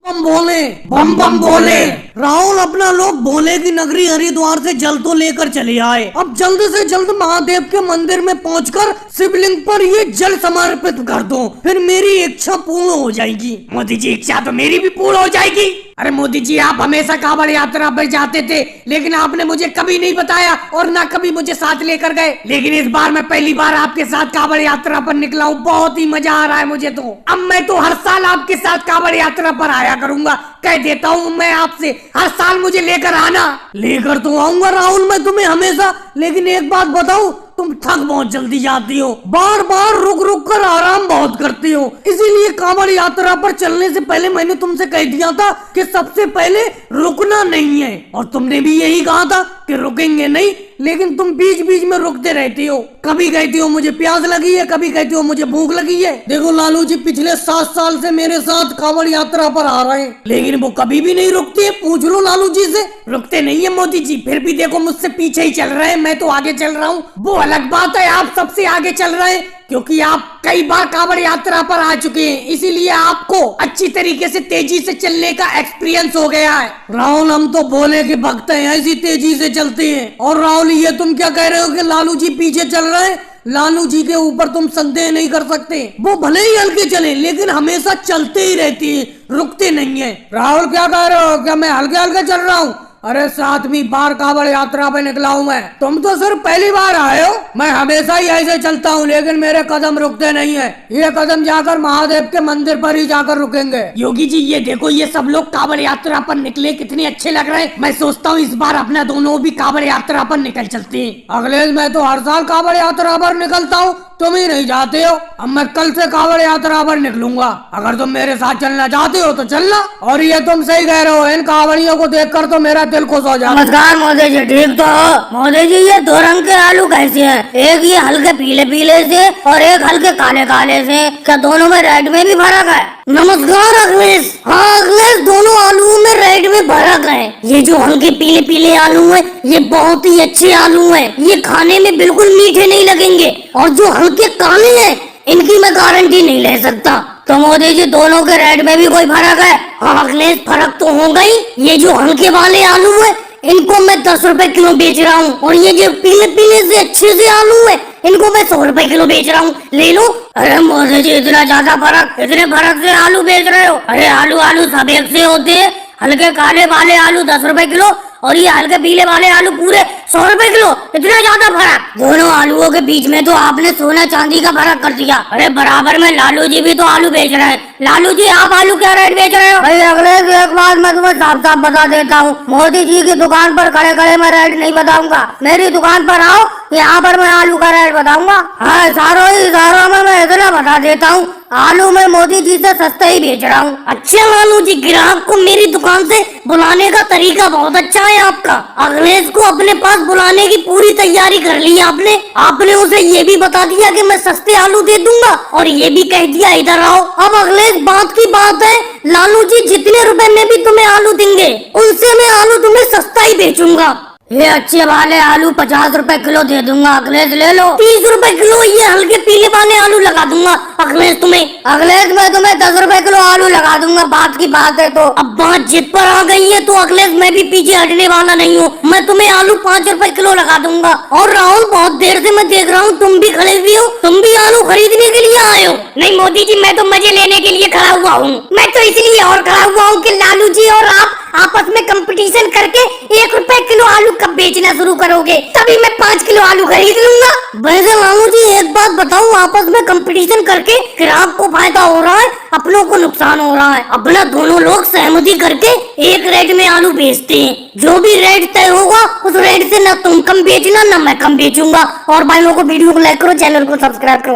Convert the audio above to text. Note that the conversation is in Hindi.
बम बोले, बम बम बोले। राहुल अपना लोग भोले की नगरी हरिद्वार से जल तो लेकर चले आए। अब जल्द से जल्द महादेव के मंदिर में पहुंचकर शिवलिंग पर ये जल समर्पित कर दो, फिर मेरी इच्छा पूर्ण हो जाएगी। मोदी जी, इच्छा तो मेरी भी पूर्ण हो जाएगी। अरे मोदी जी, आप हमेशा कांवड़ यात्रा पर जाते थे, लेकिन आपने मुझे कभी नहीं बताया और ना कभी मुझे साथ लेकर गए। लेकिन इस बार मैं पहली बार आपके साथ कांवड़ यात्रा पर निकला हूँ, बहुत ही मजा आ रहा है मुझे तो। अब मैं तो हर साल आपके साथ कांवड़ यात्रा पर आया करूंगा। कह देता हूँ मैं आपसे, हर साल मुझे लेकर आना। लेकर तो आऊंगा राहुल मैं तुम्हें हमेशा, लेकिन एक बात बताऊं, तुम थक बहुत जल्दी जाती हो, बार बार रुक रुक कर आराम बहुत करती हो। इसीलिए कांवड़ यात्रा पर चलने से पहले मैंने तुमसे कह दिया था कि सबसे पहले रुकना नहीं है, और तुमने भी यही कहा था कि रुकेंगे नहीं, लेकिन तुम बीच बीच में रुकते रहती हो। कभी कहती हो मुझे प्यास लगी है, कभी कहती हो मुझे भूख लगी है। देखो लालू जी पिछले 7 साल से मेरे साथ कांवड़ यात्रा पर आ रहे हैं, लेकिन वो कभी भी नहीं रुकती है। पूछ लो लालू जी से। रुकते नहीं है मोदी जी, फिर भी देखो मुझसे पीछे ही चल रहे हैं, मैं तो आगे चल रहा हूँ। वो अलग बात है, आप सबसे आगे चल रहे हैं, क्योंकि आप कई बार कांवड़ यात्रा पर आ चुके हैं, इसीलिए आपको अच्छी तरीके से तेजी से चलने का एक्सपीरियंस हो गया है। राहुल हम तो भोले के भक्त हैं, ऐसी तेजी से चलते हैं। और राहुल ये तुम क्या कह रहे हो कि लालू जी पीछे चल रहे हैं? लालू जी के ऊपर तुम संदेह नहीं कर सकते, वो भले ही हल्के चले लेकिन हमेशा चलते ही रहती है, रुकते नहीं है। राहुल क्या कह रहे हो, क्या मैं हल्के हल्के चल रहा हूँ? अरे 7वीं बार कांवड़ यात्रा पे निकला हूँ मैं, तुम तो सिर्फ पहली बार आए हो। मैं हमेशा ही ऐसे चलता हूँ, लेकिन मेरे कदम रुकते नहीं है। ये कदम जाकर महादेव के मंदिर पर ही जाकर रुकेंगे। योगी जी ये देखो, ये सब लोग कांवड़ यात्रा पर निकले, कितने अच्छे लग रहे हैं। मैं सोचता हूँ इस बार अपना दोनों भी कांवड़ यात्रा पर निकल चलते हैं। अखिलेश मैं तो हर साल कांवड़ यात्रा पर निकलता हूँ, तुम ही नहीं जाते हो। अब मैं कल से कांवड़ यात्रा पर निकलूंगा, अगर तुम मेरे साथ चलना चाहते हो तो चलना। और ये तुम सही कह रहे हो, इन कांवड़ियों को देखकर तो मेरा दिल खुश हो जाता है। नमस्कार मोदी जी, ठीक तो हो? मोदी जी ये 2 रंग के आलू कैसे हैं? एक ये हल्के पीले पीले से और एक हल्के काले काले से, क्या दोनों में रेड में भी फर्क है? नमस्कार अखिलेश। हाँ अखिलेश, दोनों आलूओं में रेड में फर्क है। ये जो हल्के पीले पीले आलू हैं, ये बहुत ही अच्छे आलू हैं, ये खाने में बिल्कुल मीठे नहीं लगेंगे। और जो हल्के काले हैं, इनकी मैं गारंटी नहीं ले सकता। तो मोदी जी दोनों के रेट में भी कोई फर्क है? हाँ अखिलेश, फर्क तो होगा ही। ये जो हल्के वाले आलू है, इनको मैं 10 रुपए किलो बेच रहा हूँ, और ये जो पीले पीले से अच्छे से आलू है, इनको मैं 100 रुपए किलो बेच रहा हूँ, ले लो। अरे मोदी जी इतना ज्यादा फर्क, इतने फर्क से आलू बेच रहे हो? अरे आलू आलू सब एक से होते हैं। हल्के काले वाले आलू 10 रुपए किलो, और ये हल्के पीले वाले आलू पूरे 100 रुपए किलो, इतना ज्यादा फर्क। दोनों आलूओं के बीच में तो आपने सोना चांदी का फर्क कर दिया। अरे बराबर में लालू जी भी तो आलू बेच रहे हैं। लालू जी आप आलू क्या रेट बेच रहे हो? भाई अगले एक बात मैं तुम्हें साफ साफ बता देता हूँ, मोदी जी की दुकान पर खड़े खड़े मैं रेट नहीं बताऊंगा। मेरी दुकान पर आओ, यहाँ पर मैं आलू का रेट बताऊंगा। हाँ सारों में मैं इतना बता देता हूँ, आलू मैं मोदी जी से सस्ता ही बेच रहा हूँ। अच्छा लालू जी, ग्राहक को मेरी दुकान से बुलाने का तरीका बहुत अच्छा है आपका। अखिलेश को अपने पास बुलाने की पूरी तैयारी कर ली आपने। आपने उसे ये भी बता दिया कि मैं सस्ते आलू दे दूंगा, और ये भी कह दिया इधर आओ। अब अखिलेश बात की बात है, लालू जी जितने रुपए में भी तुम्हें आलू देंगे, उनसे मैं आलू तुम्हें सस्ता ही बेचूंगा। ये अच्छे वाले आलू 50 रुपए किलो दे दूंगा, अखिलेश ले लो। 30 रुपए किलो ये हल्के पीले वाले आलू लगा दूंगा अखिलेश तुम्हें। अखिलेश मैं तुम्हें 10 रुपए किलो आलू लगा दूंगा, बात की बात है। तो अब बात जिद पर आ गई है तो अखिलेश मैं भी पीछे हटने वाला नहीं हूँ, मैं तुम्हें आलू 5 रुपए किलो लगा दूंगा। और राहुल बहुत देर से मैं देख रहा हूँ तुम भी खड़े हुए हो, तुम भी आलू खरीदने के लिए आए हो? नहीं मोदी जी, मैं तो मजे लेने के लिए खड़ा हुआ हूँ। मैं तो इसलिए और खड़ा हुआ हूँ कि लालू जी और आप आपस में कंपटीशन करके 1 रुपए किलो आलू कब बेचना शुरू करोगे, तभी मैं 5 किलो आलू खरीद लूंगा। वैसे लालू जी एक बात बताऊं, आपस में कंपटीशन करके ग्राहक को फायदा हो रहा है, अपनों को नुकसान हो रहा है। अपना दोनों लोग सहमति करके एक रेट में आलू बेचते हैं, जो भी रेट तय होगा उस रेट से ना तुम कम बेचना ना मैं कम बेचूंगा। और भाइयों को वीडियो को लाइक करो, चैनल को सब्सक्राइब करो।